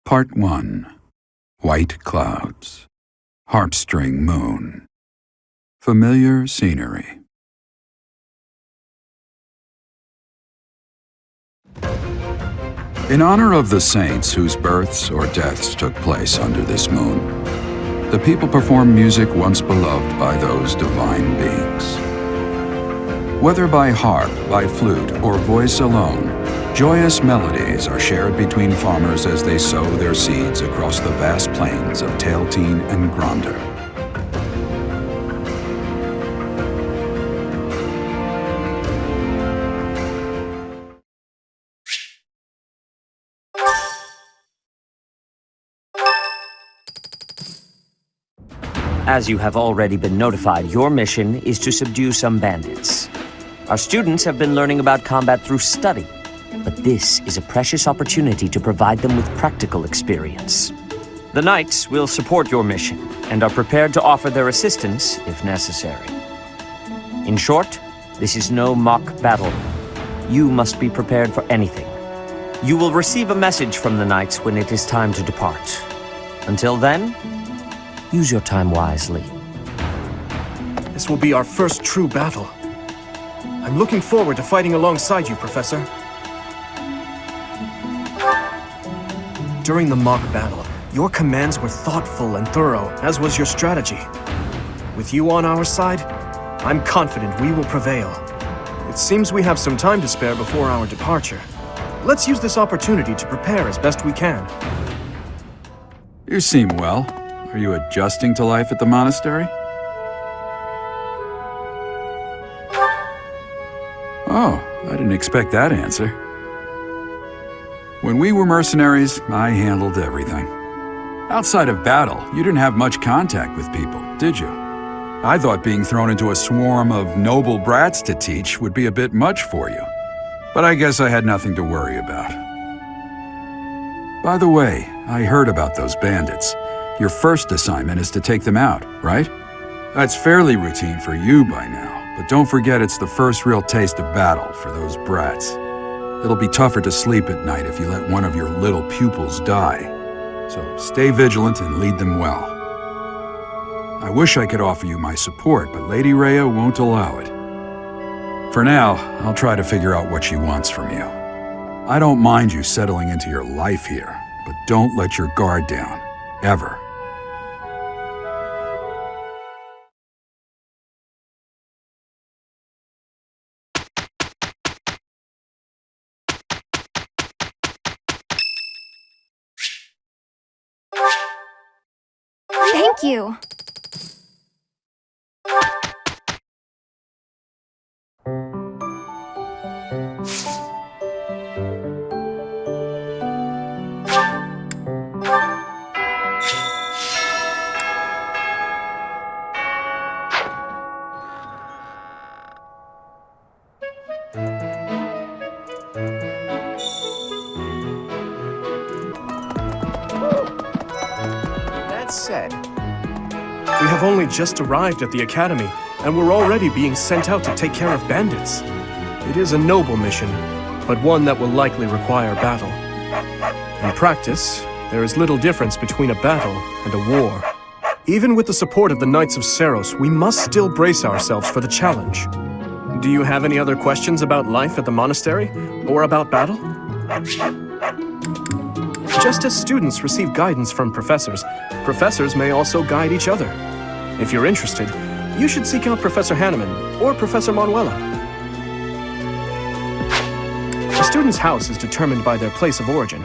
Part 1. White Clouds. Harpstring Moon. Familiar scenery. In honor of the saints whose births or deaths took place under this moon, the people perform music once beloved by those divine beings. Whether by harp, by flute, or voice alone, joyous melodies are shared between farmers as they sow their seeds across the vast plains of Tailteen and Gronder. As you have already been notified, your mission is to subdue some bandits. Our students have been learning about combat through study, but this is a precious opportunity to provide them with practical experience. The Knights will support your mission and are prepared to offer their assistance if necessary. In short, this is no mock battle. You must be prepared for anything. You will receive a message from the Knights when it is time to depart. Until then, use your time wisely. This will be our first true battle. I'm looking forward to fighting alongside you, Professor. During the mock battle, your commands were thoughtful and thorough, as was your strategy. With you on our side, I'm confident we will prevail. It seems we have some time to spare before our departure. Let's use this opportunity to prepare as best we can. You seem well. Are you adjusting to life at the monastery? Oh, I didn't expect that answer. When we were mercenaries, I handled everything. Outside of battle, you didn't have much contact with people, did you? I thought being thrown into a swarm of noble brats to teach would be a bit much for you. But I guess I had nothing to worry about. By the way, I heard about those bandits. Your first assignment is to take them out, right? That's fairly routine for you by now, but don't forget it's the first real taste of battle for those brats. It'll be tougher to sleep at night if you let one of your little pupils die. So stay vigilant and lead them well. I wish I could offer you my support, but Lady Rhea won't allow it. For now, I'll try to figure out what she wants from you. I don't mind you settling into your life here, but don't let your guard down, ever. Thank you. That said, we have only just arrived at the Academy, and we're already being sent out to take care of bandits. It is a noble mission, but one that will likely require battle. In practice, there is little difference between a battle and a war. Even with the support of the Knights of Seros, we must still brace ourselves for the challenge. Do you have any other questions about life at the monastery, or about battle? Just as students receive guidance from professors, professors may also guide each other. If you're interested, you should seek out Professor Hanneman or Professor Manuela. A student's house is determined by their place of origin,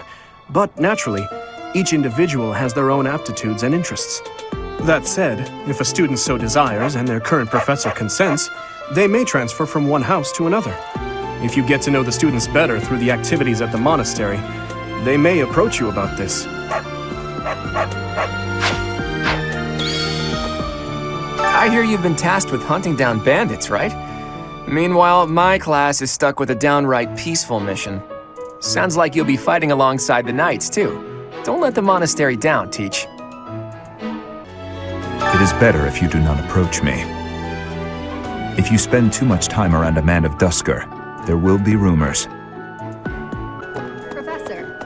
but naturally, each individual has their own aptitudes and interests. That said, if a student so desires and their current professor consents, they may transfer from one house to another. If you get to know the students better through the activities at the monastery, they may approach you about this. I hear you've been tasked with hunting down bandits, right? Meanwhile, my class is stuck with a downright peaceful mission. Sounds like you'll be fighting alongside the Knights, too. Don't let the monastery down, Teach. It is better if you do not approach me. If you spend too much time around a man of Dusker, there will be rumors. Professor,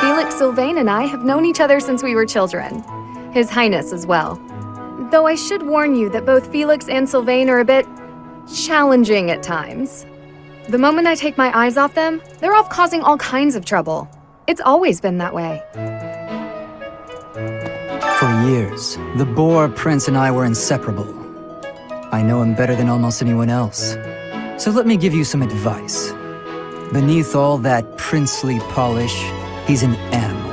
Felix Sylvain and I have known each other since we were children. His Highness as well. Though I should warn you that both Felix and Sylvain are a bit challenging at times. The moment I take my eyes off them, they're off causing all kinds of trouble. It's always been that way. For years, the Boar Prince and I were inseparable. I know him better than almost anyone else. So let me give you some advice. Beneath all that princely polish, he's an animal,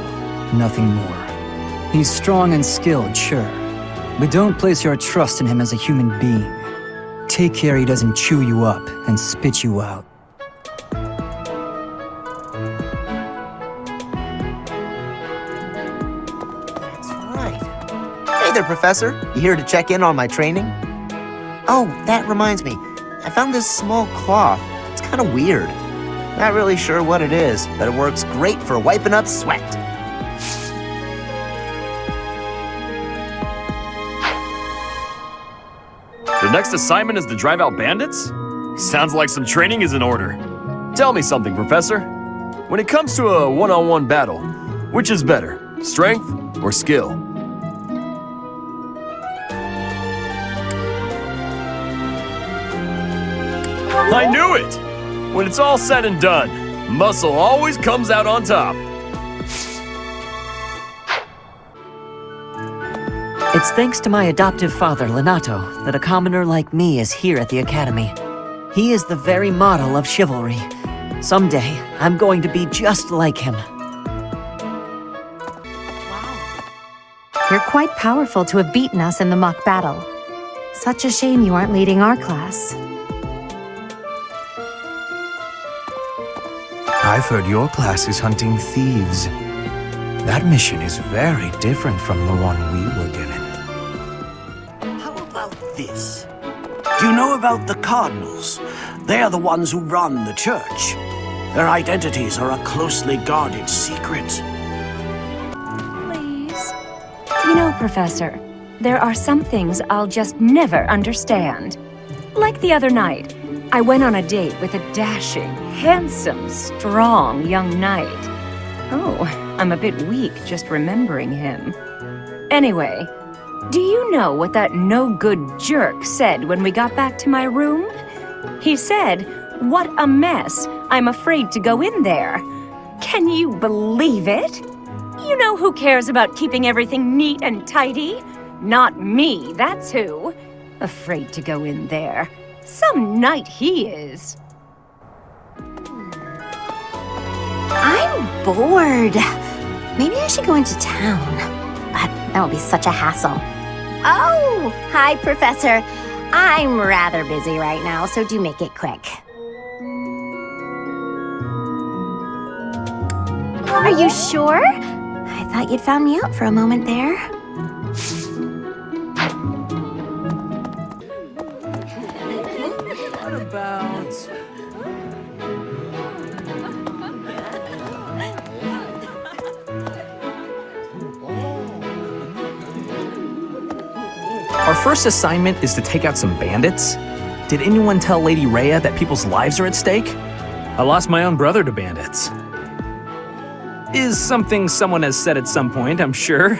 nothing more. He's strong and skilled, sure, but don't place your trust in him as a human being. Take care he doesn't chew you up and spit you out. That's right. Hey there, Professor. You here to check in on my training? Oh, that reminds me. I found this small cloth. It's kind of weird. Not really sure what it is, but it works great for wiping up sweat. The next assignment is to drive out bandits? Sounds like some training is in order. Tell me something, Professor. When it comes to a one-on-one battle, which is better, strength or skill? I knew it! When it's all said and done, muscle always comes out on top. It's thanks to my adoptive father, Lenato, that a commoner like me is here at the Academy. He is the very model of chivalry. Someday, I'm going to be just like him. You're quite powerful to have beaten us in the mock battle. Such a shame you aren't leading our class. I've heard your class is hunting thieves. That mission is very different from the one we were given. How about this? Do you know about the Cardinals? They are the ones who run the church. Their identities are a closely guarded secret. Please? You know, Professor, there are some things I'll just never understand. Like the other night, I went on a date with a dashing, handsome, strong young knight. Oh, I'm a bit weak just remembering him. Anyway, do you know what that no-good jerk said when we got back to my room? He said, "What a mess. I'm afraid to go in there." Can you believe it? You know who cares about keeping everything neat and tidy? Not me, that's who. Afraid to go in there. Some knight he is. I'm bored. Maybe I should go into town. But that would be such a hassle. Oh, hi, Professor. I'm rather busy right now, so do make it quick. Are you sure? I thought you'd found me out for a moment there. What about... Our first assignment is to take out some bandits? Did anyone tell Lady Rhea that people's lives are at stake? I lost my own brother to bandits. Is something someone has said at some point, I'm sure.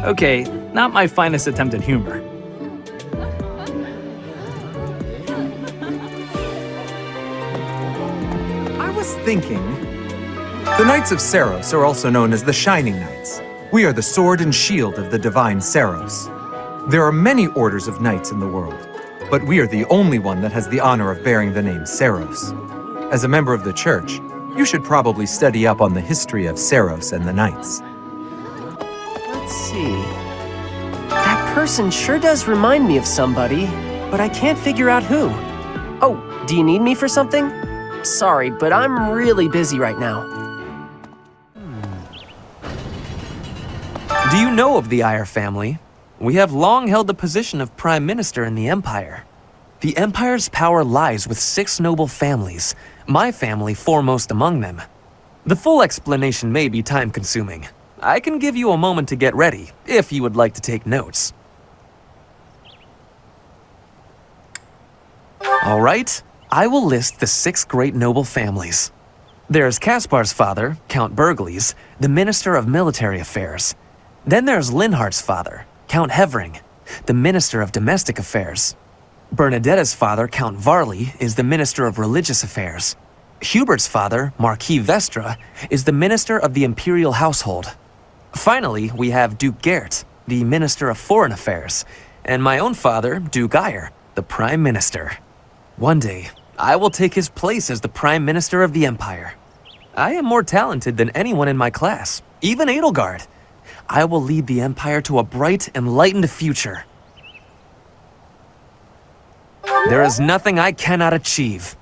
Okay, not my finest attempt at humor. I was thinking... The Knights of Saros are also known as the Shining Knights. We are the sword and shield of the divine Saros. There are many orders of knights in the world, but we are the only one that has the honor of bearing the name Saros. As a member of the church, you should probably study up on the history of Saros and the knights. Let's see. That person sure does remind me of somebody, but I can't figure out who. Oh, do you need me for something? Sorry, but I'm really busy right now. Do you know of the Iyer family? We have long held the position of Prime Minister in the Empire. The Empire's power lies with 6 noble families, my family foremost among them. The full explanation may be time-consuming. I can give you a moment to get ready, if you would like to take notes. All right, I will list the 6 great noble families. There's Caspar's father, Count Burgles, the Minister of Military Affairs. Then there's Linhardt's father, Count Hevering, the Minister of Domestic Affairs. Bernadetta's father, Count Varley, is the Minister of Religious Affairs. Hubert's father, Marquis Vestra, is the Minister of the Imperial Household. Finally, we have Duke Gert, the Minister of Foreign Affairs, and my own father, Duke Geyer, the Prime Minister. One day, I will take his place as the Prime Minister of the Empire. I am more talented than anyone in my class, even Edelgard. I will lead the Empire to a bright, enlightened future. There is nothing I cannot achieve.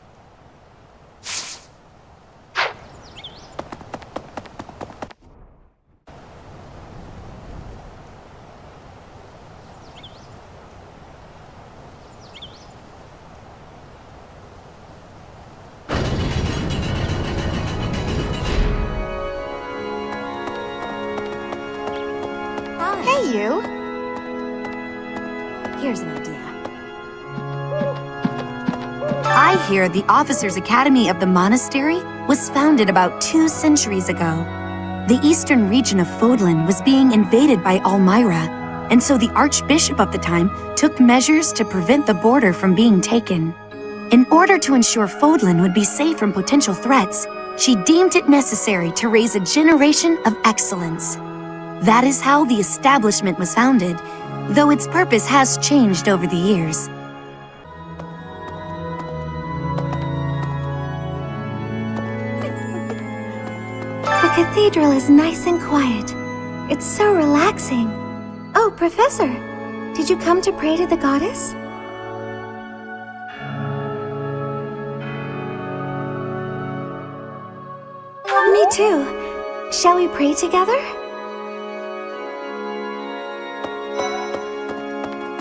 Hey, you. Here's an idea. I hear the Officers' Academy of the monastery was founded about 2 centuries ago. The eastern region of Fodlan was being invaded by Almyra, and so the Archbishop of the time took measures to prevent the border from being taken. In order to ensure Fodlan would be safe from potential threats, she deemed it necessary to raise a generation of excellence. That is how the establishment was founded, though its purpose has changed over the years. The cathedral is nice and quiet. It's so relaxing. Oh, Professor, did you come to pray to the goddess? Me too. Shall we pray together?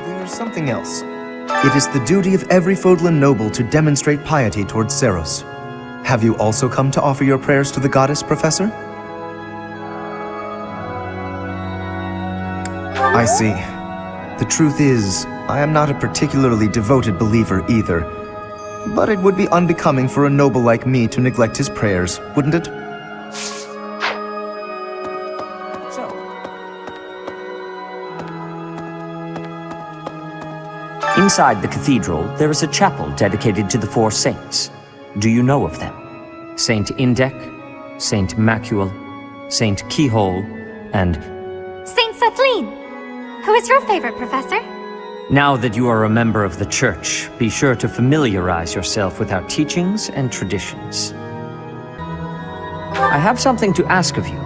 There's something else. It is the duty of every Fodlan noble to demonstrate piety towards Seros. Have you also come to offer your prayers to the goddess, Professor? I see. The truth is, I am not a particularly devoted believer either. But it would be unbecoming for a noble like me to neglect his prayers, wouldn't it? Inside the cathedral, there is a chapel dedicated to the 4 saints. Do you know of them? Saint Indek, Saint Macuel, Saint Keyhole, and... Saint Sethlin! Who is your favorite, Professor? Now that you are a member of the Church, be sure to familiarize yourself with our teachings and traditions. I have something to ask of you.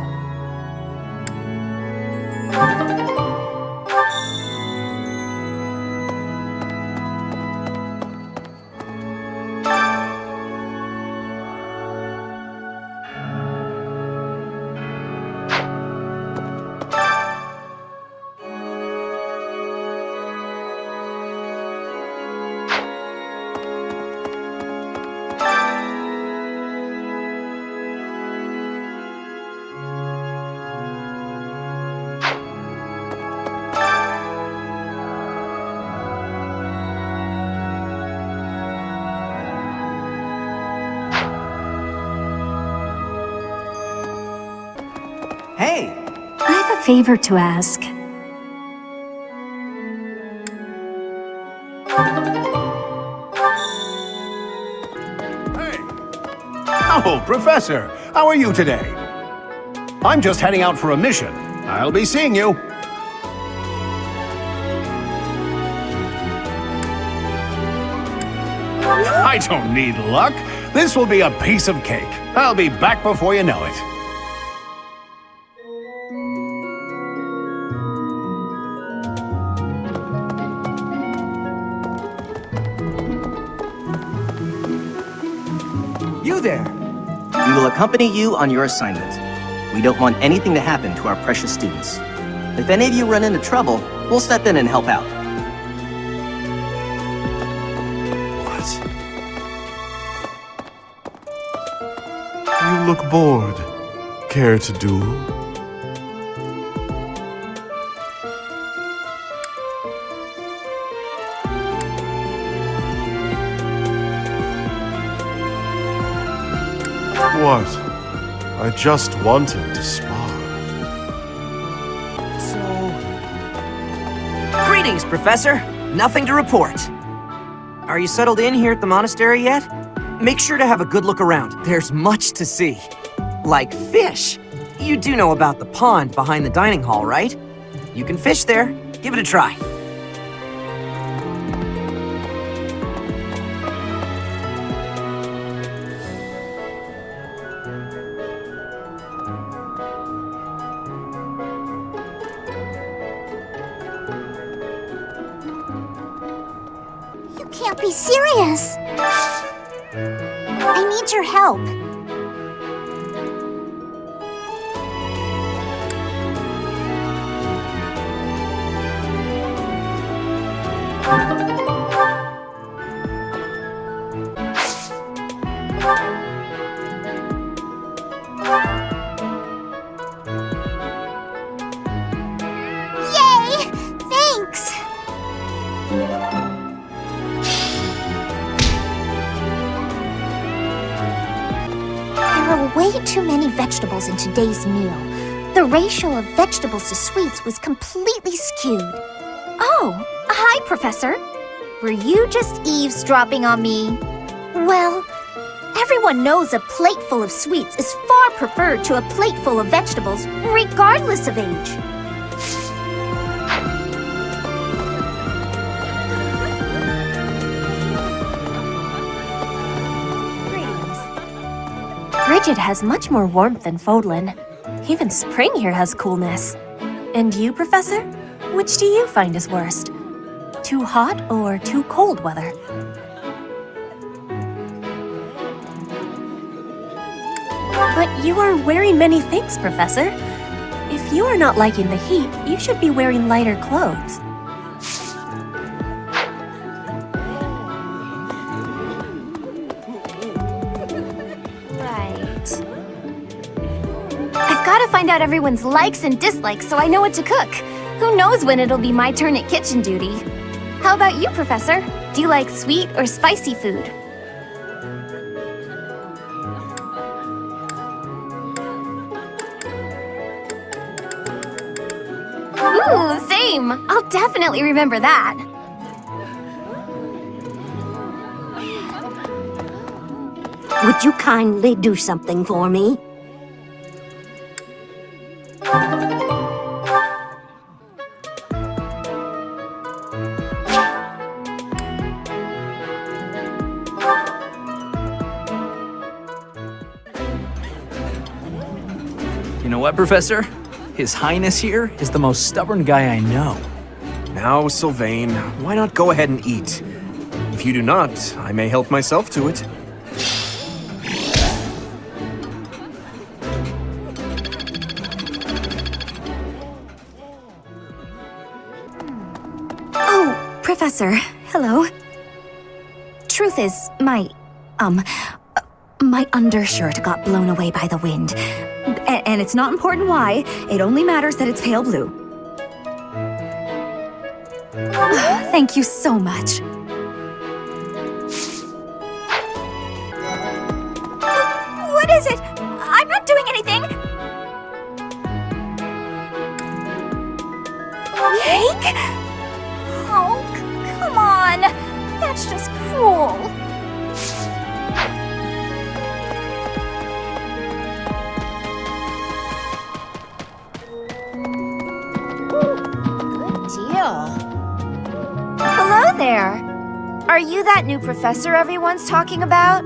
Hey! I have a favor to ask. Oh, Professor, how are you today? I'm just heading out for a mission. I'll be seeing you. I don't need luck. This will be a piece of cake. I'll be back before you know it. You there! We will accompany you on your assignment. We don't want anything to happen to our precious students. If any of you run into trouble, we'll step in and help out. You look bored. Care to duel? What? I just wanted to spar. Greetings, Professor. Nothing to report. Are you settled in here at the monastery yet? Make sure to have a good look around. There's much to see. Like fish. You do know about the pond behind the dining hall, right? You can fish there. Give it a try. You can't be serious. I need your help. Yay! Thanks! There are way too many vegetables in today's meal. The ratio of vegetables to sweets was completely skewed. Oh, hi, Professor. Were you just eavesdropping on me? Well, everyone knows a plate full of sweets is far preferred to a plate full of vegetables, regardless of age. Bridget has much more warmth than Fodlan. Even spring here has coolness. And you, Professor? Which do you find is worst? Too hot or too cold weather? But you are wearing many things, Professor. If you are not liking the heat, you should be wearing lighter clothes. I've got to find out everyone's likes and dislikes so I know what to cook. Who knows when it'll be my turn at kitchen duty? How about you, Professor? Do you like sweet or spicy food? Ooh, same! I'll definitely remember that. Would you kindly do something for me? You know what, Professor? His Highness here is the most stubborn guy I know. Now, Sylvain, why not go ahead and eat? If you do not, I may help myself to it. Oh, Professor, hello. Truth is, my undershirt got blown away by the wind. And it's not important why, it only matters that it's pale blue. Thank you so much. What is it? I'm not doing anything! Cake? Oh, come on! That's just cruel. Hello there! Are you that new professor everyone's talking about?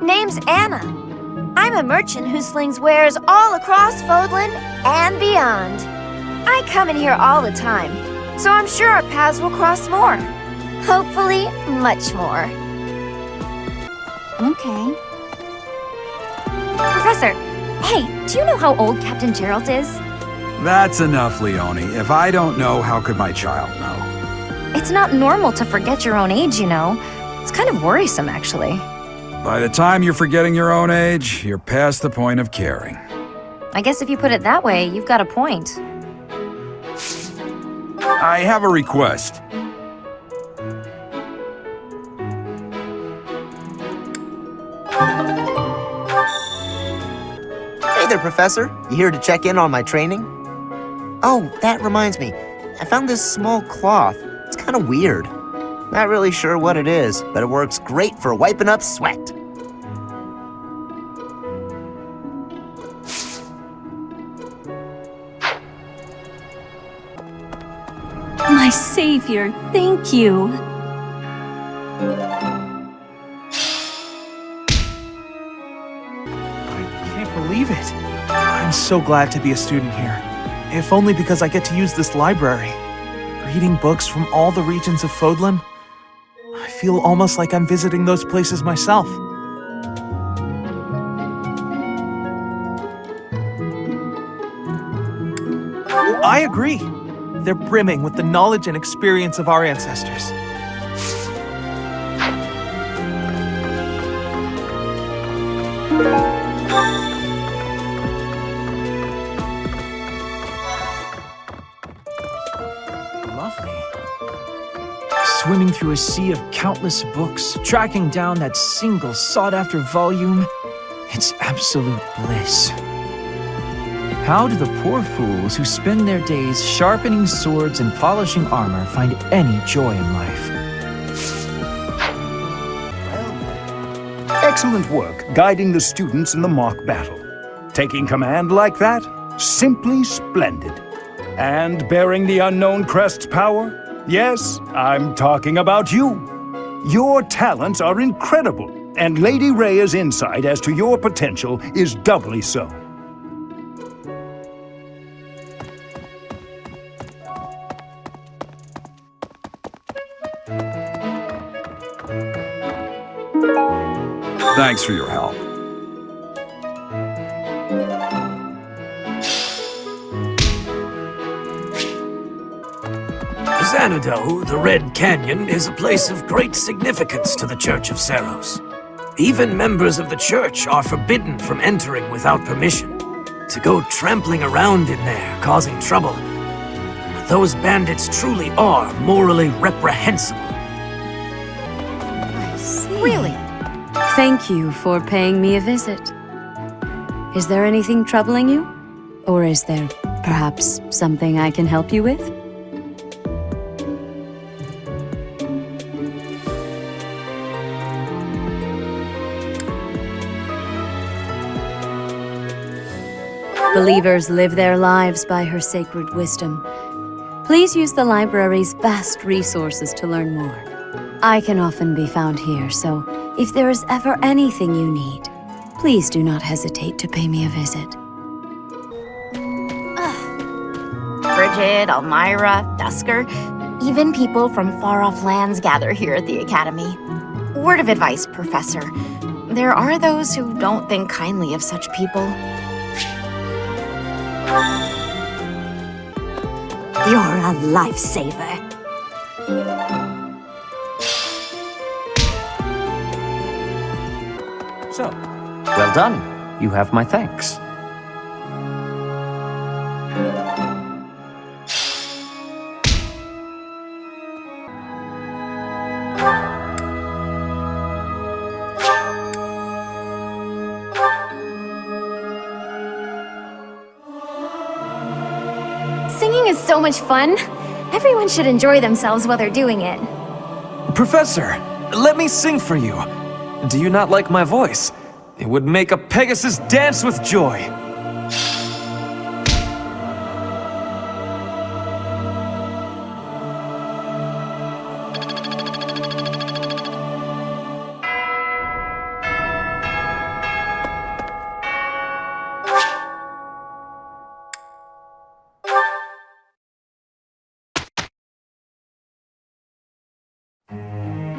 Name's Anna. I'm a merchant who slings wares all across Fodlan and beyond. I come in here all the time, so I'm sure our paths will cross more. Hopefully, much more. Okay. Professor, hey, do you know how old Captain Gerald is? That's enough, Leone. If I don't know, how could my child know? It's not normal to forget your own age, you know. It's kind of worrisome, actually. By the time you're forgetting your own age, you're past the point of caring. I guess if you put it that way, you've got a point. I have a request. there, Professor. You here to check in on my training? Oh, that reminds me. I found this small cloth. It's kind of weird. Not really sure what it is, but it works great for wiping up sweat. My savior, thank you. Can't believe it. I'm so glad to be a student here. If only because I get to use this library. Reading books from all the regions of Fodlan, I feel almost like I'm visiting those places myself. I agree. They're brimming with the knowledge and experience of our ancestors. Lovely. Swimming through a sea of countless books, tracking down that single sought-after volume, it's absolute bliss. How do the poor fools who spend their days sharpening swords and polishing armor find any joy in life? Excellent work guiding the students in the mock battle. Taking command like that? Simply splendid. And bearing the unknown crest's power? Yes, I'm talking about you. Your talents are incredible, and Lady Rhea's insight as to your potential is doubly so. Thanks for your help. Xanadu, the Red Canyon, is a place of great significance to the Church of Saros. Even members of the church are forbidden from entering without permission. To go trampling around in there, causing trouble. Those bandits truly are morally reprehensible. Really? Thank you for paying me a visit. Is there anything troubling you? Or is there perhaps something I can help you with? Believers live their lives by her sacred wisdom. Please use the library's vast resources to learn more. I can often be found here, so if there is ever anything you need, please do not hesitate to pay me a visit. Bridget, Elmira, Dusker, even people from far-off lands gather here at the Academy. Word of advice, Professor. There are those who don't think kindly of such people. You're a lifesaver. So, well done. You have my thanks. Singing is so much fun. Everyone should enjoy themselves while they're doing it. Professor, let me sing for you. Do you not like my voice? It would make a Pegasus dance with joy.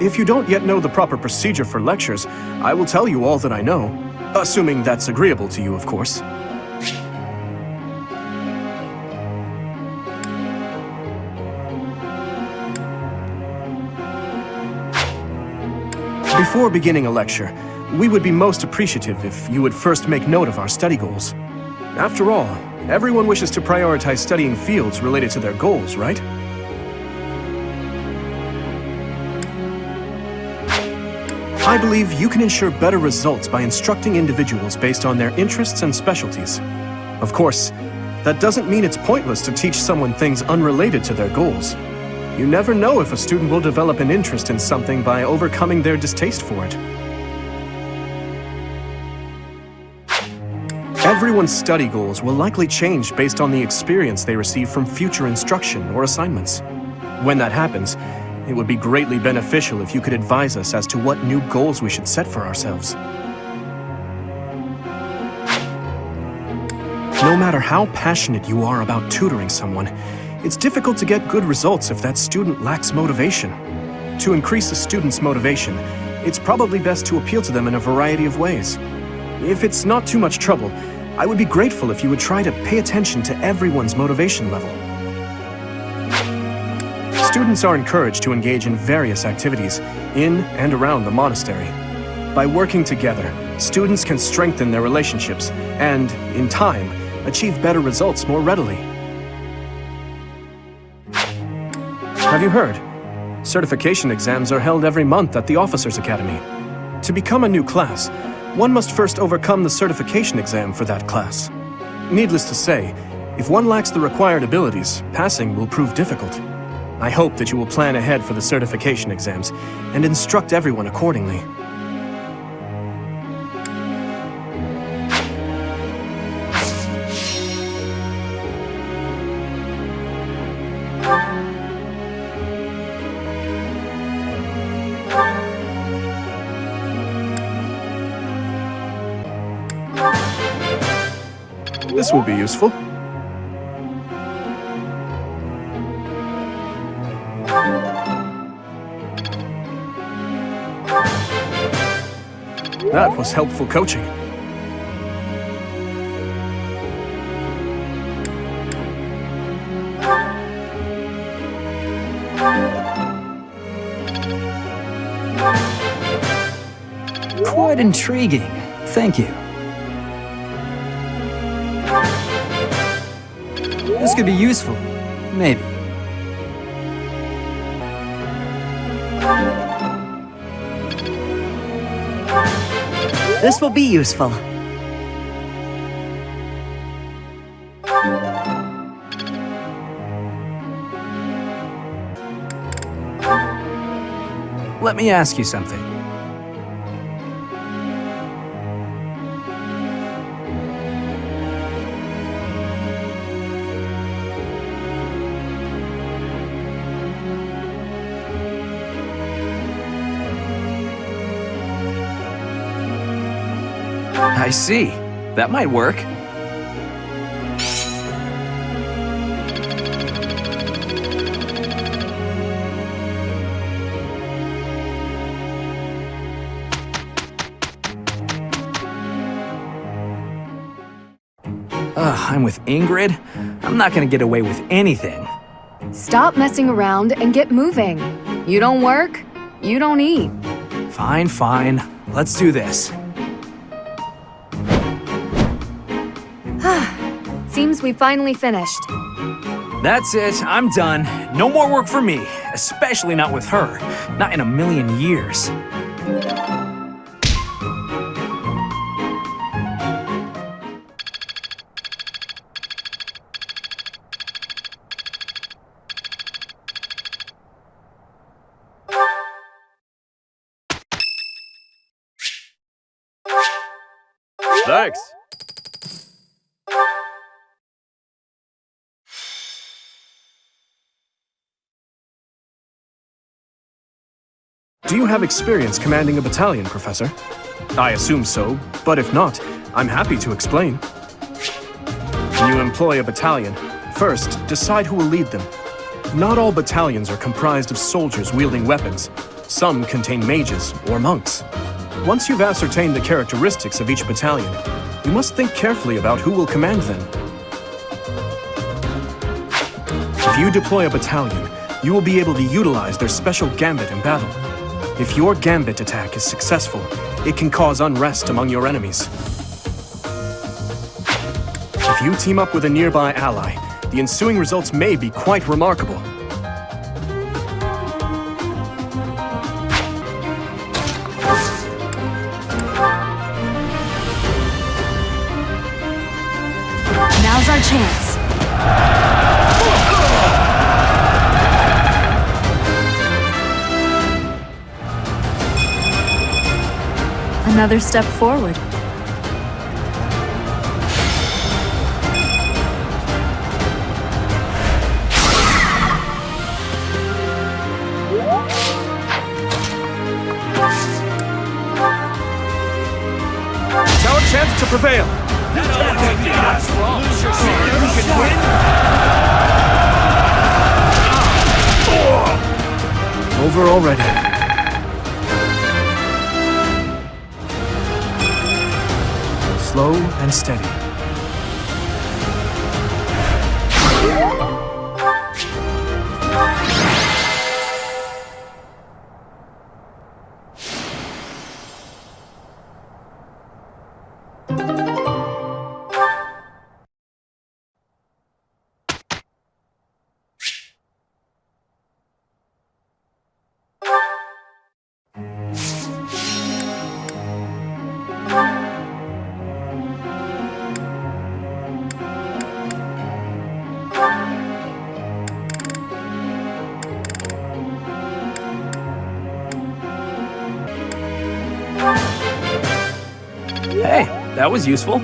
If you don't yet know the proper procedure for lectures, I will tell you all that I know. Assuming that's agreeable to you, of course. Before beginning a lecture, we would be most appreciative if you would first make note of our study goals. After all, everyone wishes to prioritize studying fields related to their goals, right? I believe you can ensure better results by instructing individuals based on their interests and specialties. Of course, that doesn't mean it's pointless to teach someone things unrelated to their goals. You never know if a student will develop an interest in something by overcoming their distaste for it. Everyone's study goals will likely change based on the experience they receive from future instruction or assignments. When that happens, it would be greatly beneficial if you could advise us as to what new goals we should set for ourselves. No matter how passionate you are about tutoring someone, it's difficult to get good results if that student lacks motivation. To increase a student's motivation, it's probably best to appeal to them in a variety of ways. If it's not too much trouble, I would be grateful if you would try to pay attention to everyone's motivation level. Students are encouraged to engage in various activities in and around the monastery. By working together, students can strengthen their relationships and, in time, achieve better results more readily. Have you heard? Certification exams are held every month at the Officers' Academy. To become a new class, one must first overcome the certification exam for that class. Needless to say, if one lacks the required abilities, passing will prove difficult. I hope that you will plan ahead for the certification exams and instruct everyone accordingly. This will be useful. That was helpful coaching. Quite intriguing. Thank you. This could be useful. Maybe. This will be useful. Let me ask you something. I see. That might work. I'm with Ingrid. I'm not gonna get away with anything. Stop messing around and get moving. You don't work, you don't eat. Fine, fine. Let's do this. Seems we finally finished. That's it. I'm done. No more work for me. Especially not with her. Not in a million years. Thanks. Do you have experience commanding a battalion, Professor? I assume so, but if not, I'm happy to explain. When you employ a battalion, first, decide who will lead them. Not all battalions are comprised of soldiers wielding weapons. Some contain mages or monks. Once you've ascertained the characteristics of each battalion, you must think carefully about who will command them. If you deploy a battalion, you will be able to utilize their special gambit in battle. If your gambit attack is successful, it can cause unrest among your enemies. If you team up with a nearby ally, the ensuing results may be quite remarkable. Now's our chance. Another step forward. It's our chance to prevail. Over already. Slow and steady. Hey, that was useful.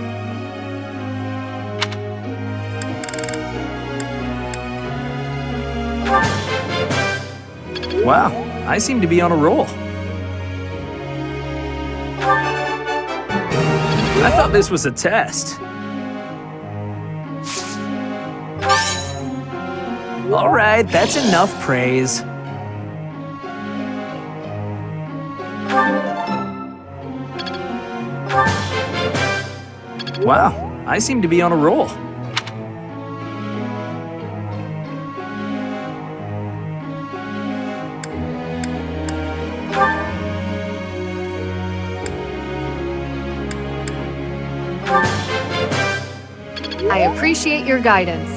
Wow, I seem to be on a roll. I thought this was a test. All right, that's enough praise. Wow, I seem to be on a roll. I appreciate your guidance.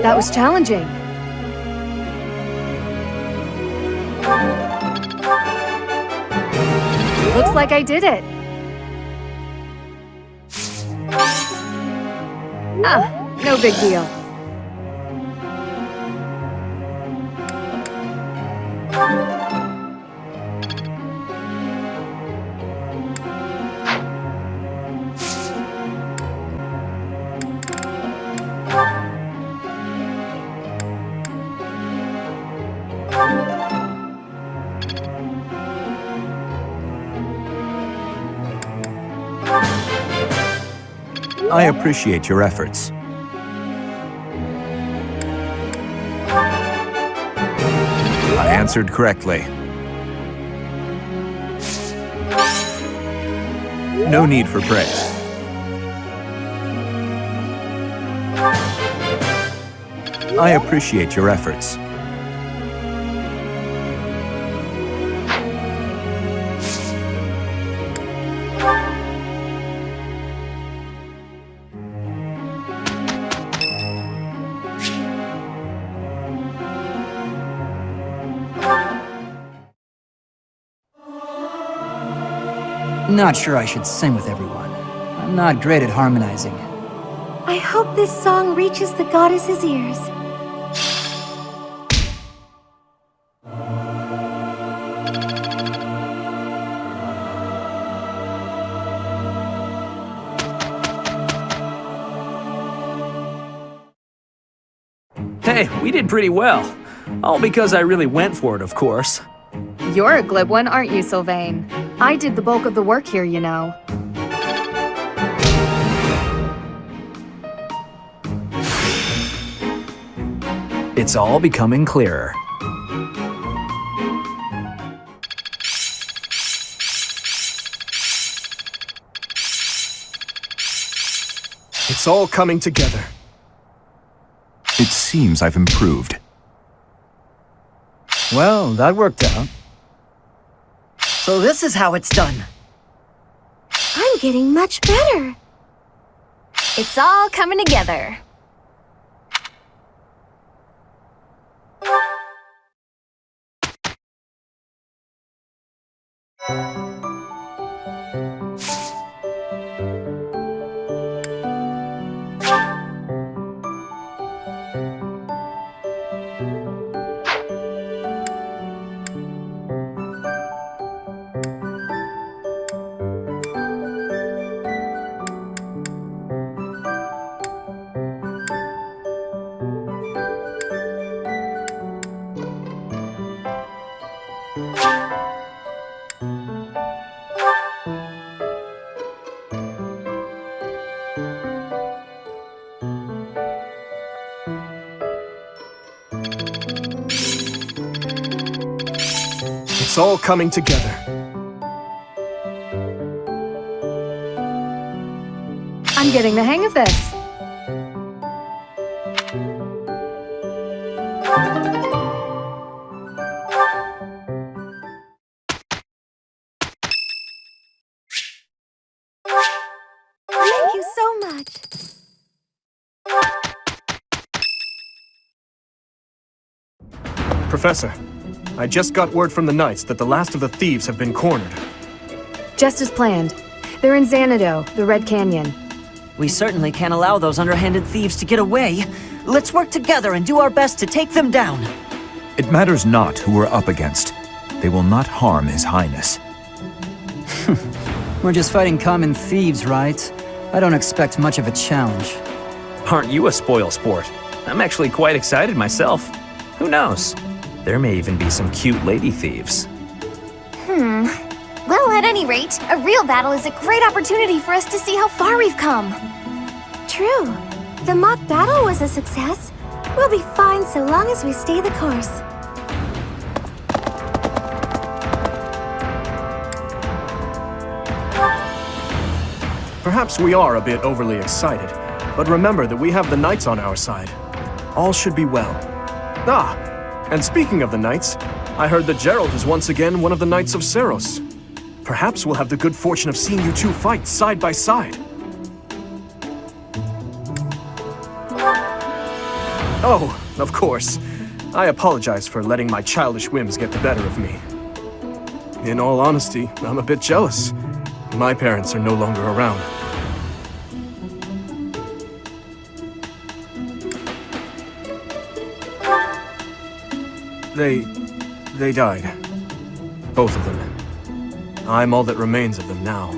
That was challenging. Looks like I did it. Ah, no big deal. I appreciate your efforts. I answered correctly. No need for praise. I appreciate your efforts. Not sure I should sing with everyone. I'm not great at harmonizing. I hope this song reaches the goddess's ears. Hey, we did pretty well. All because I really went for it, of course. You're a glib one, aren't you, Sylvain? I did the bulk of the work here, you know. It's all becoming clearer. It's all coming together. It seems I've improved. Well, that worked out. So this is how it's done. I'm getting much better. It's all coming together. It's all coming together. I'm getting the hang of this. Thank you so much. Professor, I just got word from the Knights that the last of the thieves have been cornered. Just as planned. They're in Xanadu, the Red Canyon. We certainly can't allow those underhanded thieves to get away. Let's work together and do our best to take them down. It matters not who we're up against. They will not harm His Highness. We're just fighting common thieves, right? I don't expect much of a challenge. Aren't you a spoil sport? I'm actually quite excited myself. Who knows? There may even be some cute lady thieves. Well, at any rate, a real battle is a great opportunity for us to see how far we've come. True. The mock battle was a success. We'll be fine so long as we stay the course. Perhaps we are a bit overly excited, but remember that we have the Knights on our side. All should be well. Ah, and speaking of the Knights, I heard that Gerald is once again one of the Knights of Seros. Perhaps we'll have the good fortune of seeing you two fight side by side. Oh, of course. I apologize for letting my childish whims get the better of me. In all honesty, I'm a bit jealous. My parents are no longer around. They died. Both of them. I'm all that remains of them now.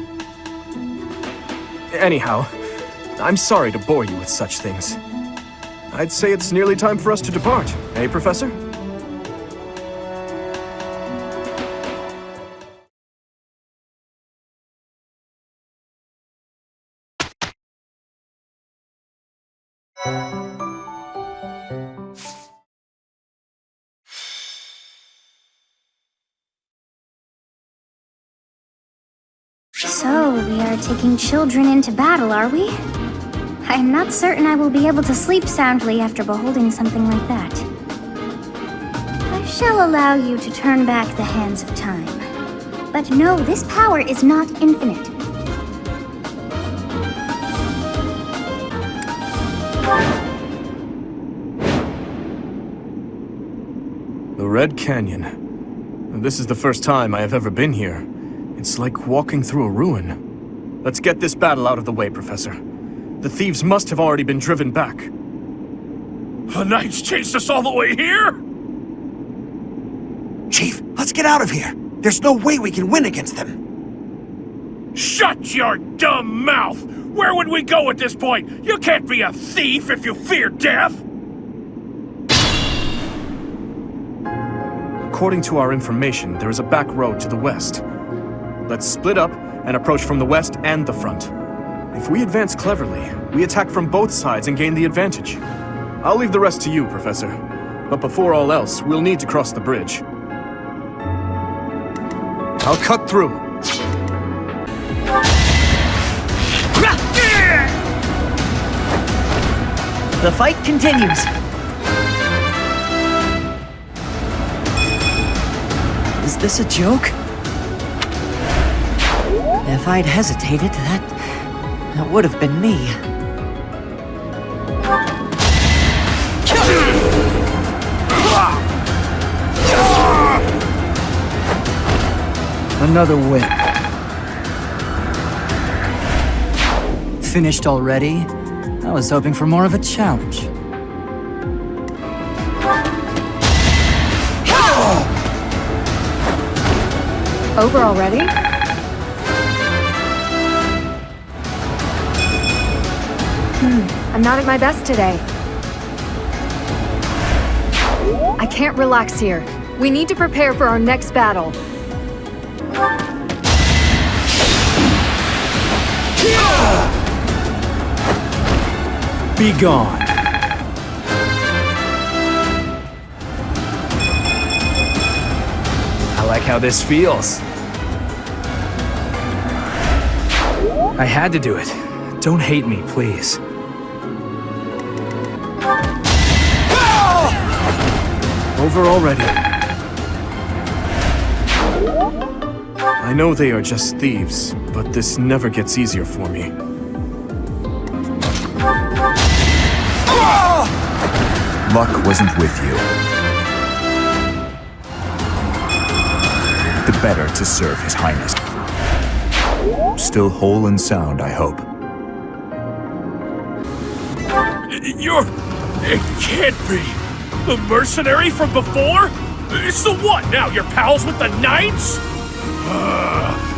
Anyhow, I'm sorry to bore you with such things. I'd say it's nearly time for us to depart, eh, Professor? So, we are taking children into battle, are we? I'm not certain I will be able to sleep soundly after beholding something like that. I shall allow you to turn back the hands of time. But no, this power is not infinite. The Red Canyon. This is the first time I have ever been here. It's like walking through a ruin. Let's get this battle out of the way, Professor. The thieves must have already been driven back. The Knights chased us all the way here? Chief, let's get out of here. There's no way we can win against them. Shut your dumb mouth! Where would we go at this point? You can't be a thief if you fear death! According to our information, there is a back road to the west. Let's split up and approach from the west and the front. If we advance cleverly, we attack from both sides and gain the advantage. I'll leave the rest to you, Professor. But before all else, we'll need to cross the bridge. I'll cut through. The fight continues. Is this a joke? If I'd hesitated, that would have been me. Another win. Finished already? I was hoping for more of a challenge. Over already? I'm not at my best today. I can't relax here. We need to prepare for our next battle. Be gone. I like how this feels. I had to do it. Don't hate me, please. Over already. I know they are just thieves, but this never gets easier for me. Luck wasn't with you. The better to serve His Highness. Still whole and sound, I hope. It can't be! The mercenary from before? So what, now you're pals with the Knights?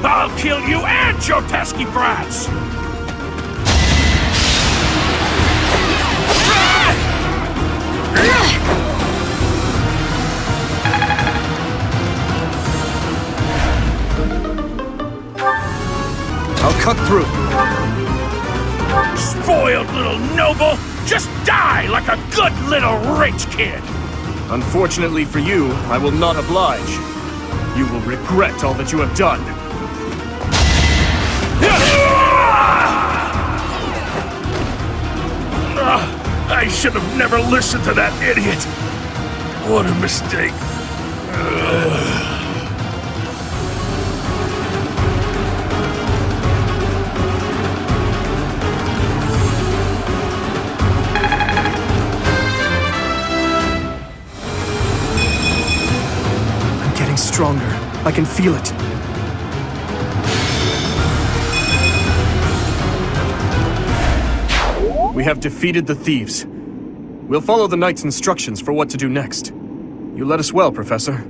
I'll kill you and your pesky brats! I'll cut through. Spoiled little noble! Just die like a good little rich kid! Unfortunately for you, I will not oblige. You will regret all that you have done. I should have never listened to that idiot. What a mistake. I'm getting stronger. I can feel it. We have defeated the thieves. We'll follow the Knight's instructions for what to do next. You led us well, Professor.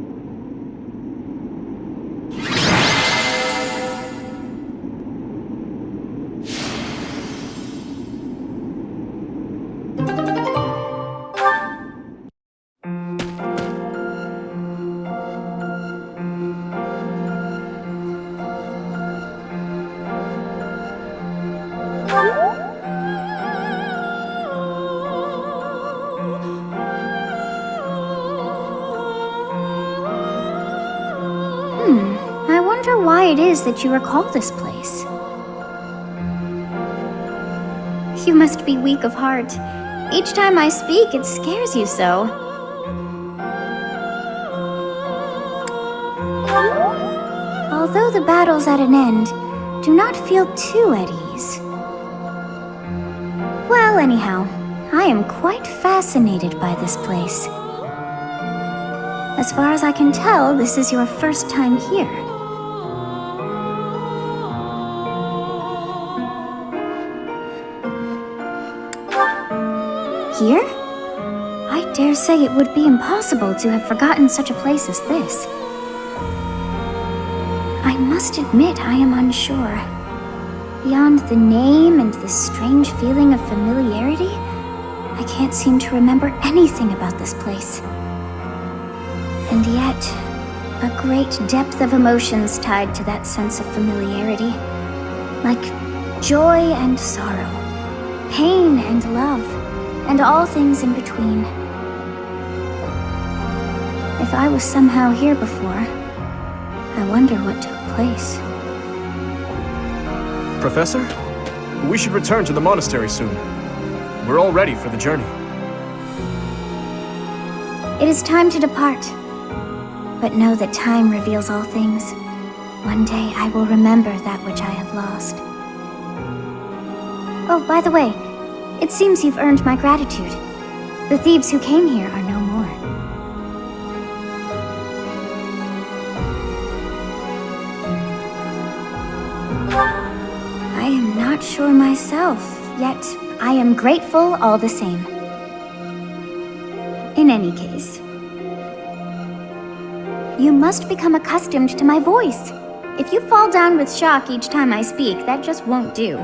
I wonder why it is that you recall this place. You must be weak of heart. Each time I speak, it scares you so. Although the battle's at an end, do not feel too at ease. Well, anyhow, I am quite fascinated by this place. As far as I can tell, this is your first time here. Here? I dare say it would be impossible to have forgotten such a place as this. I must admit I am unsure. Beyond the name and the strange feeling of familiarity, I can't seem to remember anything about this place. And yet, a great depth of emotions tied to that sense of familiarity. Like joy and sorrow, pain and love, and all things in between. If I was somehow here before, I wonder what took place. Professor? We should return to the monastery soon. We're all ready for the journey. It is time to depart. But know that time reveals all things. One day I will remember that which I have lost. Oh, by the way, it seems you've earned my gratitude. The thieves who came here are no more. I am not sure myself, yet I am grateful all the same. In any case, you must become accustomed to my voice. If you fall down with shock each time I speak, that just won't do.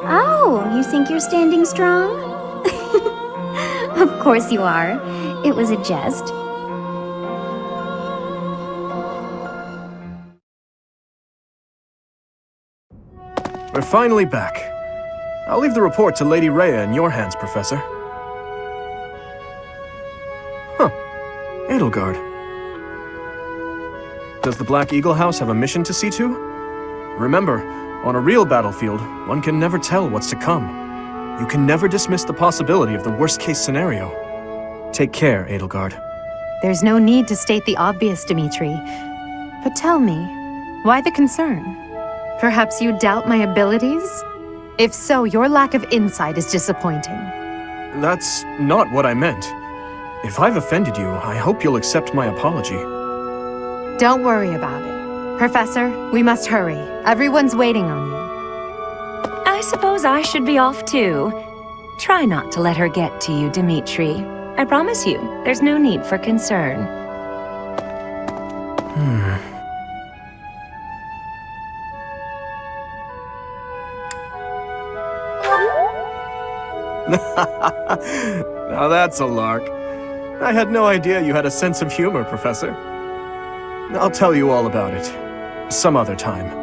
Oh, you think you're standing strong? Of course you are. It was a jest. We're finally back. I'll leave the report to Lady Rhea in your hands, Professor. Huh. Edelgard. Does the Black Eagle House have a mission to see to? Remember, on a real battlefield, one can never tell what's to come. You can never dismiss the possibility of the worst-case scenario. Take care, Edelgard. There's no need to state the obvious, Dimitri. But tell me, why the concern? Perhaps you doubt my abilities? If so, your lack of insight is disappointing. That's not what I meant. If I've offended you, I hope you'll accept my apology. Don't worry about it. Professor, we must hurry. Everyone's waiting on you. I suppose I should be off too. Try not to let her get to you, Dimitri. I promise you, there's no need for concern. Now that's a lark. I had no idea you had a sense of humor, Professor. I'll tell you all about it, some other time.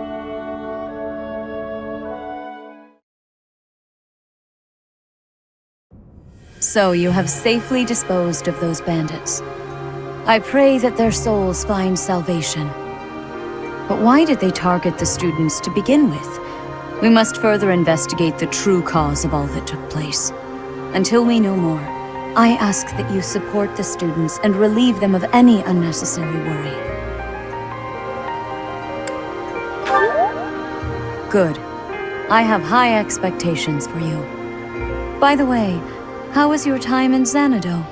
So you have safely disposed of those bandits. I pray that their souls find salvation. But why did they target the students to begin with? We must further investigate the true cause of all that took place. Until we know more, I ask that you support the students and relieve them of any unnecessary worry. Good. I have high expectations for you. By the way, how was your time in Xanadu?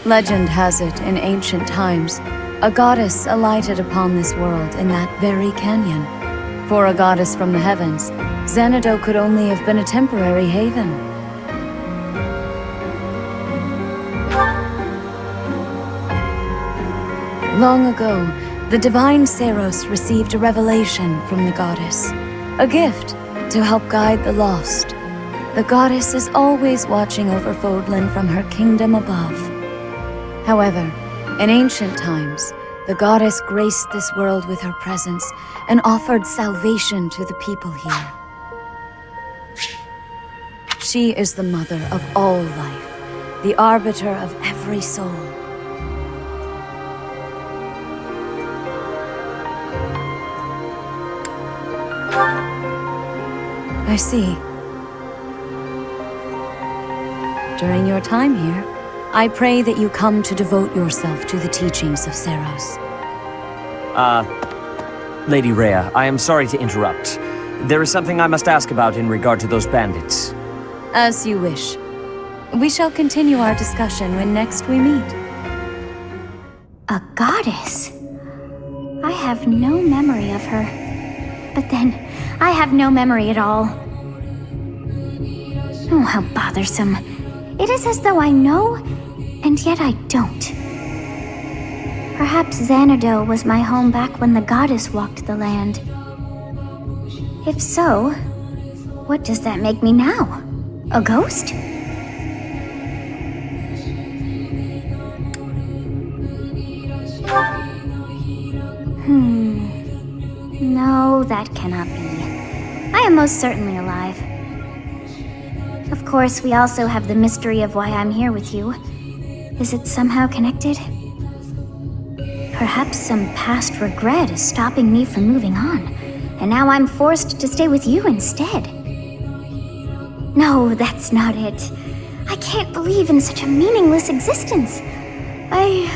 Legend has it, in ancient times, a goddess alighted upon this world in that very canyon. For a goddess from the heavens, Xanadu could only have been a temporary haven. Long ago, the divine Seros received a revelation from the goddess, a gift to help guide the lost. The goddess is always watching over Fodlan from her kingdom above. However, in ancient times, the goddess graced this world with her presence and offered salvation to the people here. She is the mother of all life, the arbiter of every soul. I see. During your time here, I pray that you come to devote yourself to the teachings of Seros. Lady Rhea, I am sorry to interrupt. There is something I must ask about in regard to those bandits. As you wish. We shall continue our discussion when next we meet. A goddess? I have no memory of her. But then, I have no memory at all. Oh, how bothersome. It is as though I know, and yet I don't. Perhaps Xanadu was my home back when the goddess walked the land. If so, what does that make me now? A ghost? No, that cannot be. I am most certainly alive. Of course, we also have the mystery of why I'm here with you. Is it somehow connected? Perhaps some past regret is stopping me from moving on, and now I'm forced to stay with you instead. No, that's not it. I can't believe in such a meaningless existence. I